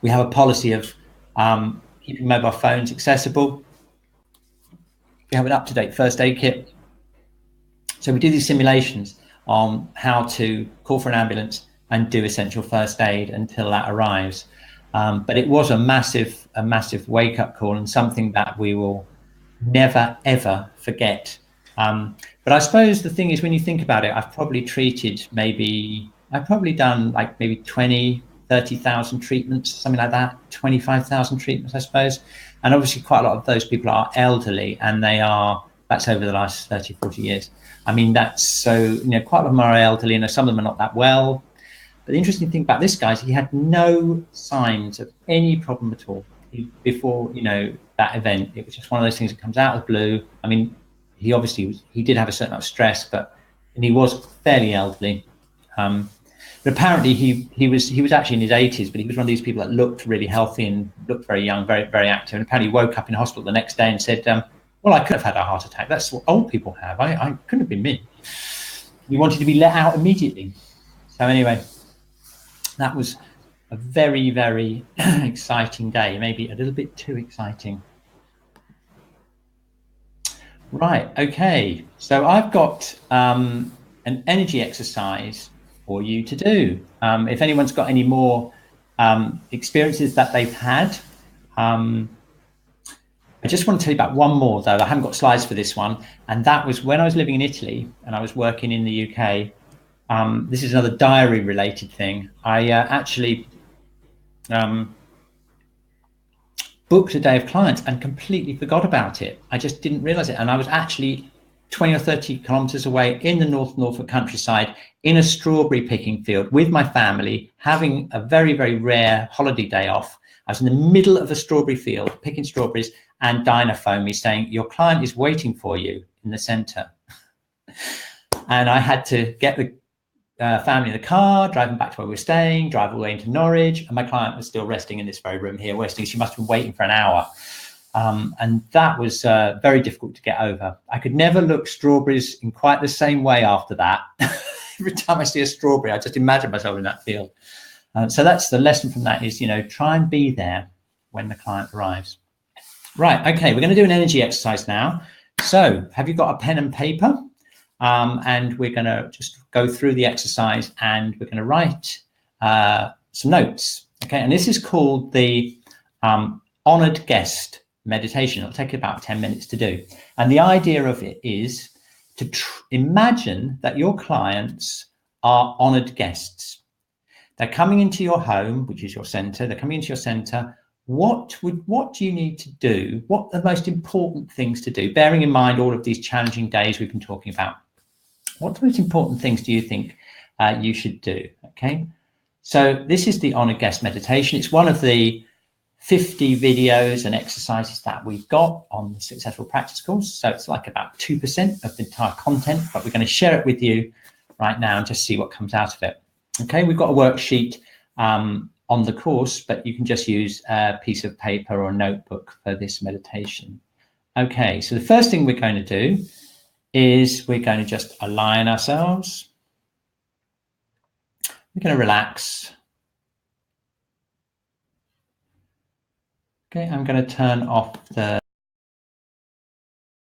We have a policy of keeping mobile phones accessible. We have an up-to-date first aid kit. So we do these simulations on how to call for an ambulance and do essential first aid until that arrives. But it was a massive wake-up call, and something that we will never, ever forget. But I suppose the thing is, when you think about it, I've probably done like maybe 20, 30,000 treatments, something like that, 25,000 treatments, I suppose. And obviously quite a lot of those people are elderly, and that's over the last 30, 40 years. I mean, that's so, you know, quite a lot of them are elderly, and some of them are not that well. But the interesting thing about this guy is he had no signs of any problem at all before, you know, that event. It was just one of those things that comes out of the blue. I mean, he did have a certain amount of stress, and he was fairly elderly. But apparently he was actually in his 80s, but he was one of these people that looked really healthy and looked very young, very, very active. And apparently he woke up in hospital the next day and said, well, I could have had a heart attack. That's what old people have. I couldn't have been me. He wanted to be let out immediately. So anyway, that was a very, very exciting day, maybe a little bit too exciting. Right, okay. So I've got an energy exercise for you to do. If anyone's got any more experiences that they've had, I just want to tell you about one more, though. I haven't got slides for this one. And that was when I was living in Italy and I was working in the UK. This is another diary related thing. I actually booked a day of clients and completely forgot about it. I just didn't realize it. And I was actually 20 or 30 kilometers away in the Norfolk countryside in a strawberry picking field with my family, having a very, very rare holiday day off. I was in the middle of a strawberry field picking strawberries, and Dinah phoned me saying, your client is waiting for you in the center. And I had to get the family in the car, drive them back to where we were staying, drive all the way into Norwich, and my client was still resting in this very room here, resting. She must have been waiting for an hour. And that was very difficult to get over. I could never look strawberries in quite the same way after that. Every time I see a strawberry, I just imagine myself in that field. So that's the lesson from that is, you know, try and be there when the client arrives. Right, okay, we're going to do an energy exercise now. So have you got a pen and paper? And we're going to just go through the exercise, and we're going to write some notes. Okay, and this is called the honored guest meditation. It'll take about 10 minutes to do. And the idea of it is to imagine that your clients are honored guests. They're coming into your home, which is your center. They're coming into your center. What do you need to do? What are the most important things to do? Bearing in mind all of these challenging days we've been talking about. What the most important things do you think you should do? Okay, so this is the honored guest meditation. It's one of the 50 videos and exercises that we've got on the Successful Practice course. So it's like about 2% of the entire content, but we're going to share it with you right now and just see what comes out of it. Okay, we've got a worksheet on the course, but you can just use a piece of paper or a notebook for this meditation. Okay, so the first thing we're going to do is we're going to just align ourselves. We're going to relax. Okay, I'm going to turn off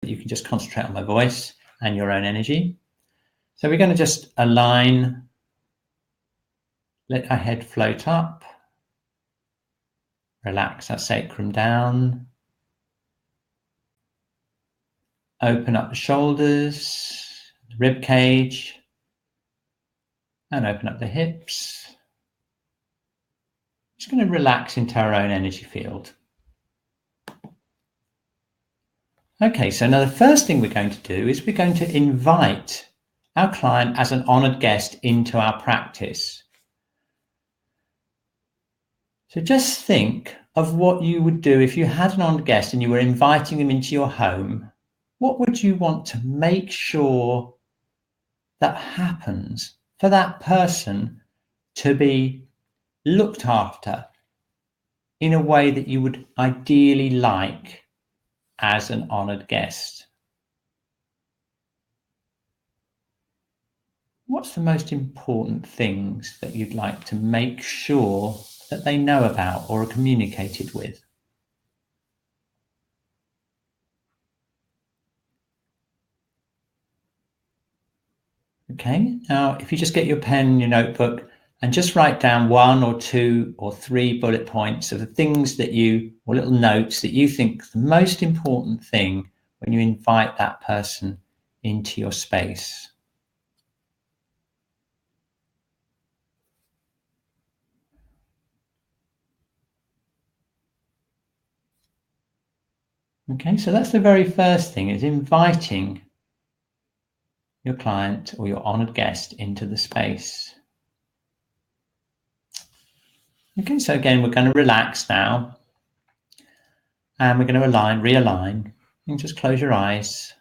you can just concentrate on my voice and your own energy. So we're going to just align, let our head float up, relax our sacrum down, open up the shoulders, the rib cage, and open up the hips. Just going to relax into our own energy field. Okay, so now the first thing we're going to do is we're going to invite our client as an honoured guest into our practice. So just think of what you would do if you had an honoured guest and you were inviting them into your home. What would you want to make sure that happens for that person to be looked after in a way that you would ideally like as an honoured guest? What's the most important things that you'd like to make sure that they know about or are communicated with? Okay, now if you just get your pen and your notebook and just write down 1 or 2 or 3 bullet points of the things that or little notes that you think the most important thing when you invite that person into your space. Okay, so that's the very first thing, is inviting your client or your honoured guest into the space. Okay, so again, we're going to relax now. And we're going to realign, and just close your eyes.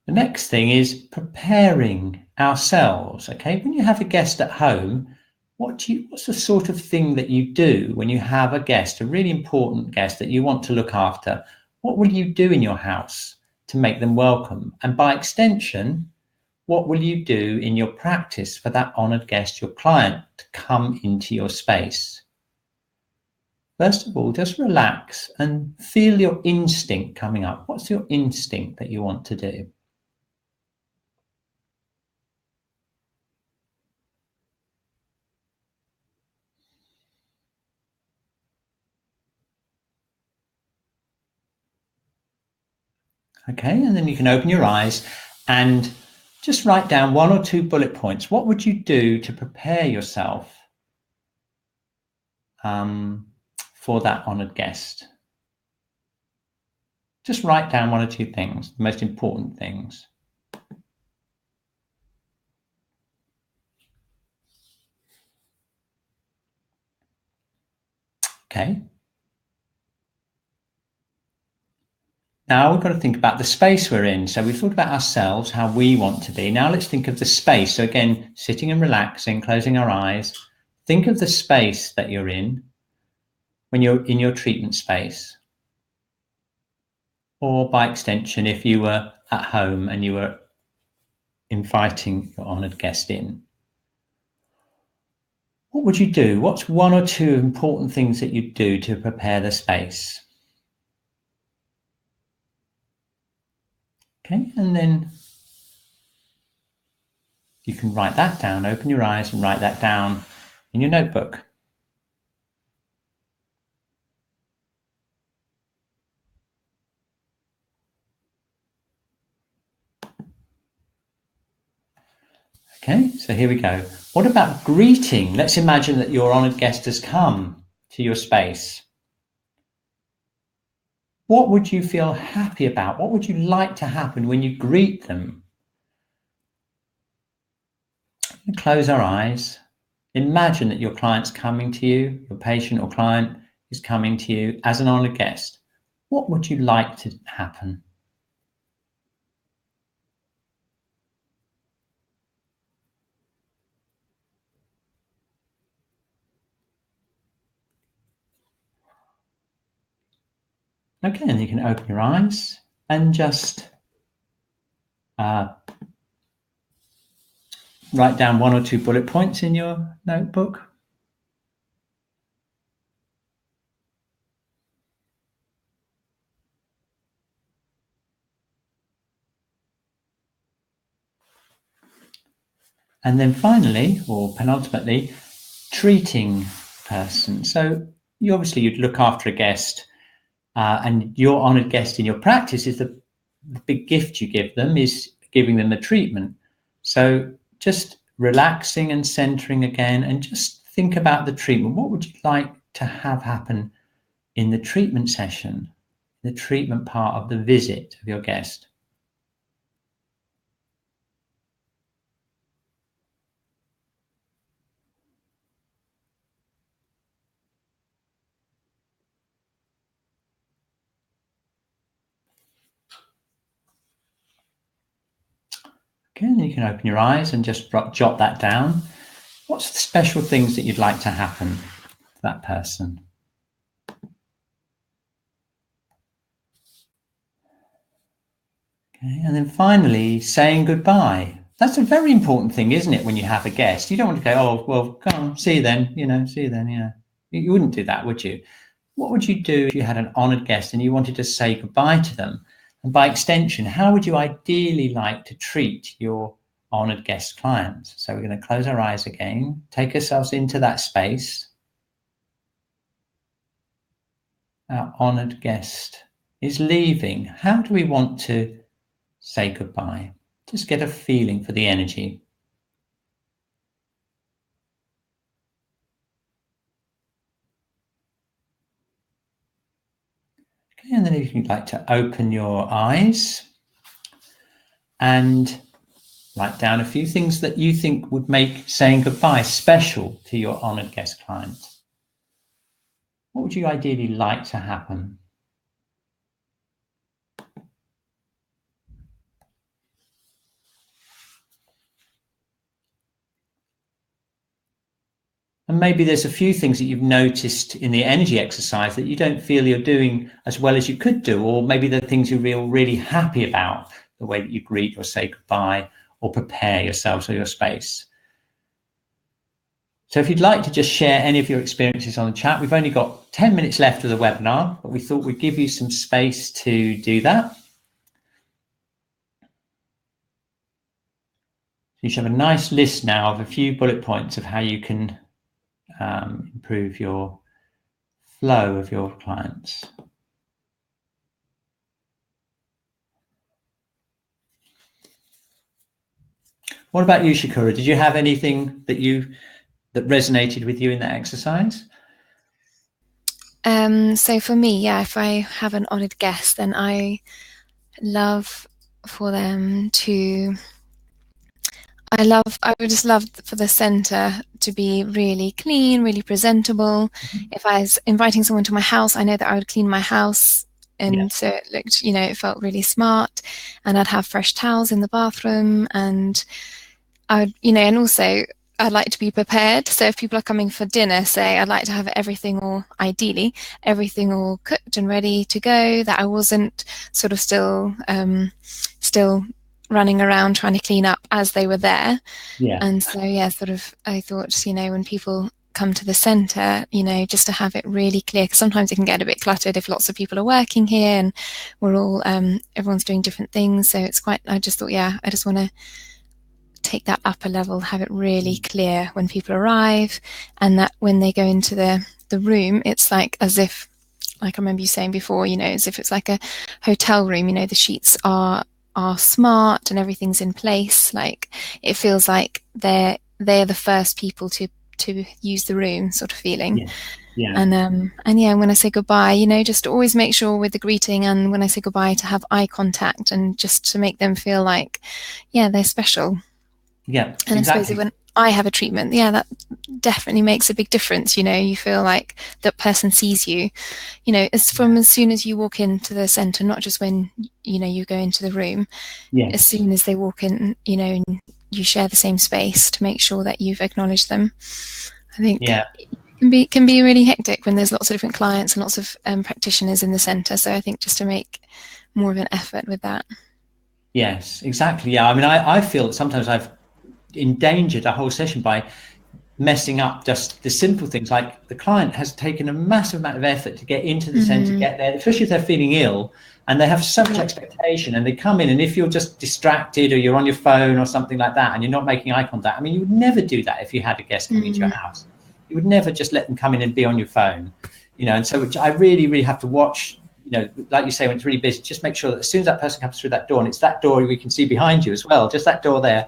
The next thing is preparing ourselves. Okay, when you have a guest at home, what's the sort of thing that you do when you have a guest, a really important guest that you want to look after? What will you do in your house to make them welcome? And by extension, what will you do in your practice for that honoured guest, your client, to come into your space? First of all, just relax and feel your instinct coming up. What's your instinct that you want to do? Okay, and then you can open your eyes and just write down 1 or 2 bullet points. What would you do to prepare yourself for that honoured guest? Just write down 1 or 2 things, the most important things. Okay. Now we've got to think about the space we're in. So we've thought about ourselves, how we want to be. Now let's think of the space. So again, sitting and relaxing, closing our eyes. Think of the space that you're in when you're in your treatment space. Or by extension, if you were at home and you were inviting your honoured guest in. What would you do? What's 1 or 2 important things that you'd do to prepare the space? Okay, and then you can write that down. Open your eyes and write that down in your notebook. Okay, so here we go. What about greeting? Let's imagine that your honoured guest has come to your space. What would you feel happy about? What would you like to happen when you greet them? Close our eyes. Imagine that your client's coming to you, your patient or client is coming to you as an honoured guest. What would you like to happen? Okay, and you can open your eyes and just write down 1 or 2 bullet points in your notebook. And then finally, or penultimately, treating person. So you'd look after a guest, and your honoured guest in your practice is the big gift you give them is giving them the treatment. So just relaxing and centering again, and just think about the treatment. What would you like to have happen in the treatment session, the treatment part of the visit of your guest. Okay, and then you can open your eyes and just jot that down. What's the special things that you'd like to happen to that person? Okay, and then finally, saying goodbye. That's a very important thing, isn't it, when you have a guest? You don't want to go, oh, well, come on, see you then, see you then, You wouldn't do that, would you? What would you do if you had an honoured guest and you wanted to say goodbye to them? And by extension, how would you ideally like to treat your honoured guest clients? So we're going to close our eyes again, take ourselves into that space. Our honoured guest is leaving. How do we want to say goodbye? Just get a feeling for the energy. Okay, and then if you'd like to open your eyes and write down a few things that you think would make saying goodbye special to your honoured guest client. What would you ideally like to happen? And maybe there's a few things that you've noticed in the energy exercise that you don't feel you're doing as well as you could do, or maybe the things you feel really happy about, the way that you greet or say goodbye or prepare yourselves or your space. So if you'd like to just share any of your experiences on the chat, we've only got 10 minutes left of the webinar, but we thought we'd give you some space to do that. You should have a nice list now of a few bullet points of how you can improve your flow of your clients. What about you, Shakura? Did you have anything that resonated with you in that exercise? So for me, if I have an honoured guest, then I love for them to. I would just love for the centre to be really clean, really presentable. Mm-hmm. If I was inviting someone to my house, I know that I would clean my house, and so it looked, it felt really smart, and I'd have fresh towels in the bathroom, and I would, and also I'd like to be prepared. So if people are coming for dinner, say, I'd like to have ideally everything all cooked and ready to go, that I wasn't sort of still running around trying to clean up as they were there. And so I thought, when people come to the centre, just to have it really clear, because sometimes it can get a bit cluttered if lots of people are working here and we're all everyone's doing different things. So it's I just thought, I just want to take that upper level, have it really clear when people arrive, and that when they go into the room, it's like as if, like I remember you saying before, as if it's like a hotel room, the sheets are smart and everything's in place. Like it feels like they're the first people to use the room, sort of feeling. And when I say goodbye, just always make sure with the greeting and when I say goodbye to have eye contact, and just to make them feel like they're special. And exactly. I suppose when I have a treatment, that definitely makes a big difference. You feel like that person sees you, as soon as you walk into the centre, not just when, you go into the room, as soon as they walk in, and you share the same space, to make sure that you've acknowledged them. I think it can be really hectic when there's lots of different clients and lots of practitioners in the centre. So I think just to make more of an effort with that. Yes, exactly. I mean, I feel that sometimes I've endangered a whole session by messing up just the simple things, like the client has taken a massive amount of effort to get into the centre, get there, especially if they're feeling ill and they have so much expectation, and they come in, and if you're just distracted or you're on your phone or something like that and you're not making eye contact, I mean, you would never do that if you had a guest coming into your house. You would never just let them come in and be on your phone, and so I really, really have to watch, you know, like you say, when it's really busy, just make sure that as soon as that person comes through that door, and it's that door we can see behind you as well, just that door there,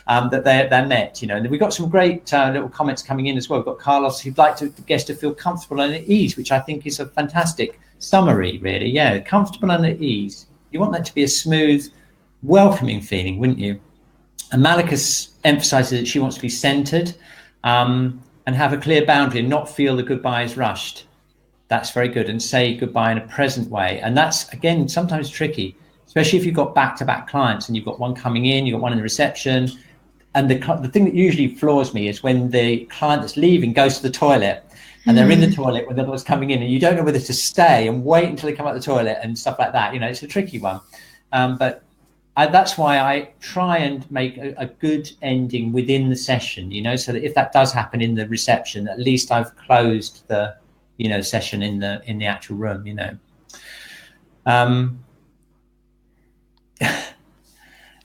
that they're met, you know. And we've got some great little comments coming in as well. We've got Carlos, who'd like the guest to feel comfortable and at ease, which I think is a fantastic summary, really. Yeah, comfortable and at ease. You want that to be a smooth, welcoming feeling, wouldn't you? And Malika emphasizes that she wants to be centered and have a clear boundary and not feel the goodbye is rushed. That's very good. And say goodbye in a present way. And that's, again, sometimes tricky, especially if you've got back-to-back clients and you've got one coming in, you've got one in the reception. And the thing that usually floors me is when the client that's leaving goes to the toilet and they're in the toilet when the other one's coming in and you don't know whether to stay and wait until they come out the toilet and stuff like that. You know, it's a tricky one. But that's why I try and make a good ending within the session, you know, so that if that does happen in the reception, at least I've closed the, you know, session in the actual room, you know.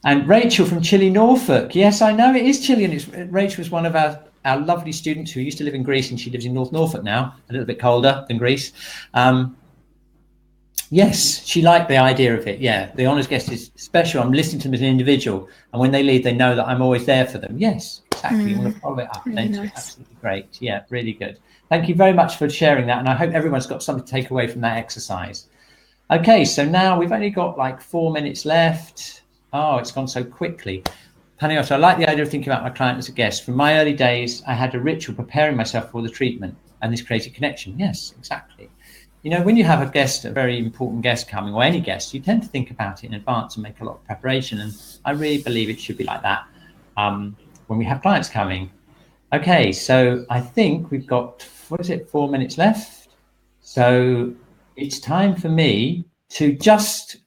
And Rachel from Chile, Norfolk. Yes, I know it is Chile. And Rachel is one of our lovely students who used to live in Greece, and she lives in North Norfolk now, a little bit colder than Greece. Yes, she liked the idea of it. Yeah, the honours guest is special. I'm listening to them as an individual, and when they leave, they know that I'm always there for them. Yes, exactly. You want to follow it up. Really nice. Absolutely great. Yeah, really good. Thank you very much for sharing that, and I hope everyone's got something to take away from that exercise. Okay, so now we've only got like 4 minutes left. Oh, it's gone so quickly. Panayota, I like the idea of thinking about my client as a guest. From my early days, I had a ritual preparing myself for the treatment, and this created connection. Yes, exactly. You know, when you have a guest, a very important guest coming, or any guest, you tend to think about it in advance and make a lot of preparation. And I really believe it should be like that when we have clients coming. Okay, so I think we've got, 4 minutes left. So it's time for me to just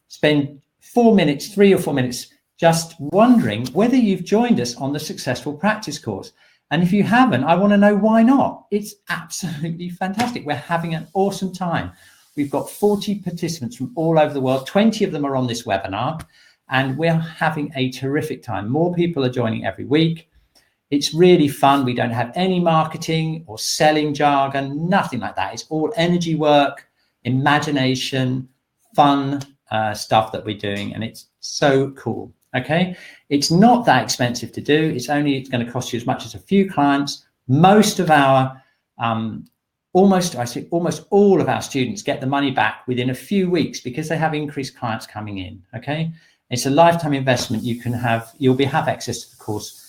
spend 4 minutes, 3 or 4 minutes, just wondering whether you've joined us on the Successful Practice course. And if you haven't, I want to know why not. It's absolutely fantastic. We're having an awesome time. We've got 40 participants from all over the world. 20 of them are on this webinar, and we're having a terrific time. More people are joining every week. It's really fun. We don't have any marketing or selling jargon, nothing like that. It's all energy work, imagination, fun stuff that we're doing, and it's so cool. Okay, it's not that expensive to do. It's going to cost you as much as a few clients. Most of our almost all of our students get the money back within a few weeks because they have increased clients coming in. Okay, it's a lifetime investment. You'll have access to the course.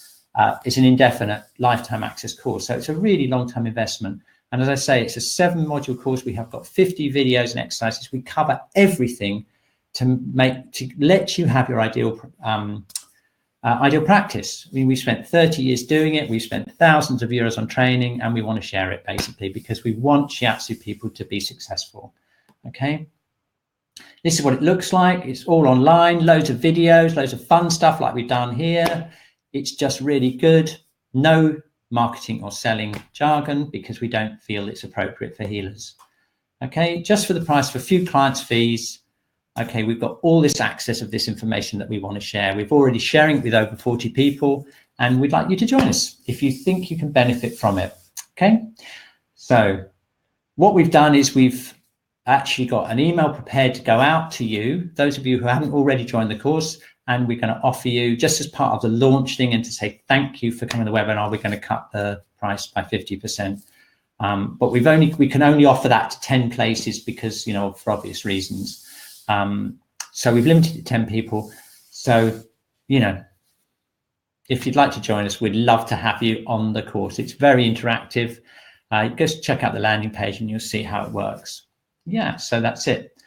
It's an indefinite lifetime access course, so it's a really long-term investment. And as I say, it's a 7-module course. We have got 50 videos and exercises. We cover everything to let you have your ideal practice. I mean, we spent 30 years doing it. We've spent thousands of euros on training, and we want to share it basically because we want shiatsu people to be successful. Okay, this is what it looks like. It's all online, loads of videos, loads of fun stuff like we've done here. It's just really good. No marketing or selling jargon because we don't feel it's appropriate for healers. Okay, just for the price of a few clients' fees. Okay, we've got all this access of this information that we want to share. We've already sharing it with over 40 people, and we'd like you to join us if you think you can benefit from it. Okay, so what we've done is we've actually got an email prepared to go out to you, those of you who haven't already joined the course, and we're going to offer you, just as part of the launch thing and to say thank you for coming to the webinar, we're going to cut the price by 50%. But we can only offer that to 10 places because, you know, for obvious reasons. So we've limited it to 10 people. So, you know, if you'd like to join us, we'd love to have you on the course. It's very interactive. Just check out the landing page and you'll see how it works. Yeah, so that's it.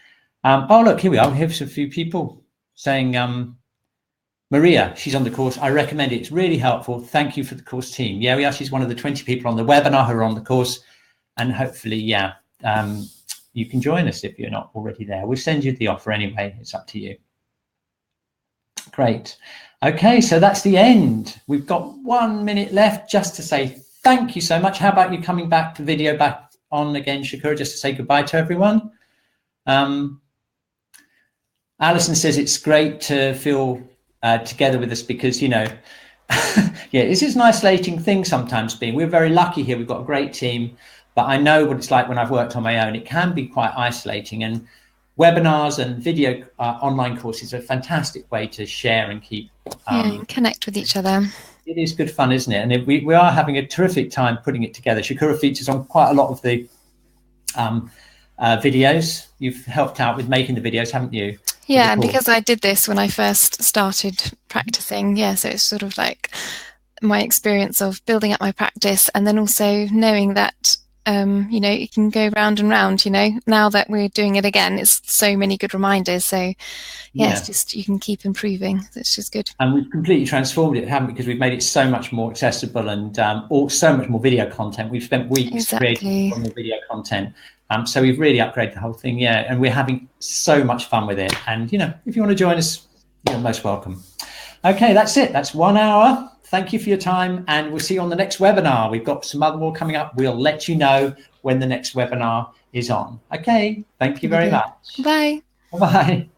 Oh, look, here we are. Here's a few people saying, Maria, she's on the course. I recommend it. It's really helpful. Thank you for the course team. Yeah, we are. She's one of the 20 people on the webinar who are on the course. And hopefully, yeah, you can join us if you're not already there. We'll send you the offer anyway. It's up to you. Great. Okay, so that's the end. We've got 1 minute left just to say thank you so much. How about you coming back to video back on again, Shakura, just to say goodbye to everyone. Alison says it's great to feel together with us because, you know, yeah, this is an isolating thing sometimes being. We're very lucky here. We've got a great team. but I know what it's like when I've worked on my own. It can be quite isolating, and webinars and video online courses are a fantastic way to share and keep connect with each other. It is good fun, isn't it? And we are having a terrific time putting it together. Shakura features on quite a lot of the videos. You've helped out with making the videos, haven't you? Yeah, and because I did this when I first started practicing, so it's sort of like my experience of building up my practice, and then also knowing that you can go round and round, now that we're doing it again, it's so many good reminders. So it's just, you can keep improving. It's just good. And we've completely transformed it, haven't we? Because we've made it so much more accessible and so much more video content. We've spent weeks creating more video content. So we've really upgraded the whole thing. And we're having so much fun with it. And, if you want to join us, you're most welcome. Okay, that's it. That's 1 hour. Thank you for your time, and we'll see you on the next webinar. We've got some other more coming up. We'll let you know when the next webinar is on. Okay, thank you very much. Bye. Bye.